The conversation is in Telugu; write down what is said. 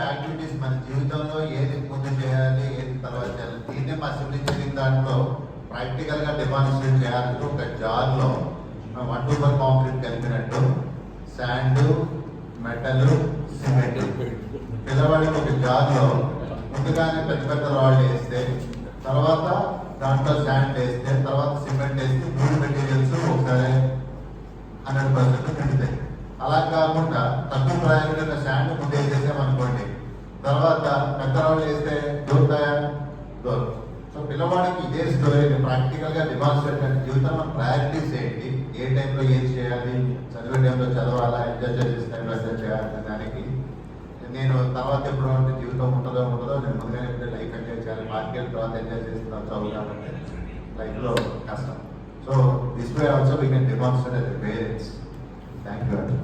యాక్టివిటీస్ మన జీవితంలో ఏది ముందు చేయాలి ఏది తర్వాత చేయాలి దీన్నే మా సివిల్ ఇంజనీరింగ్ దాంట్లో ప్రాక్టికల్ గా డెమాన్స్ట్రేట్ చేయాలి. ఒక జార్ లో 1-2 కాంక్రీట్ కలిపినట్టు శాండ్, మెటల్, సిమెంట్ పిల్లవాడికి ఒక జార్ లో ముందుగానే పెద్ద పెద్ద రాళ్ళు వేస్తే, తర్వాత దాంట్లో శాండ్ వేస్తే, తర్వాత సిమెంట్ వేస్తే 3 మెటీరియల్స్ ఒకసారి 100% నిండుతాయి. అలా కాకుండా తక్కువ ప్రయాణం ఉన్న శాండ్ ముందు వేసేసామనుకోండి, తర్వాత పెద్ద రాళ్ళు వేస్తే దొరుకుతాయా? దొరకదు. సో పిల్లవాడికి ఇదే స్టోరీని ప్రాక్టికల్ గా డెమాన్స్ట్రేట్ చేయాలి. జీవితం మనం ప్రాక్టీస్ ఏంటి, ఏ టైంలో ఏది చేయాలి, చదివే టైంలో చదవాలా, ఎంజాయ్ చేసే టైంలో ఎంజాయ్ చేయాలి దానికి నేను తర్వాత ఎప్పుడు అంటే జీవితం ఉంటుందో నేను ముందుగానే ఎప్పుడే లైఫ్ ఎంజాయ్ చేయాలి, మార్కెట్ తర్వాత ఎంజాయ్ చేస్తున్నాను చదువు కాబట్టి లైఫ్లో కష్టం. So this way also we can demonstrate as a parents. Thank you.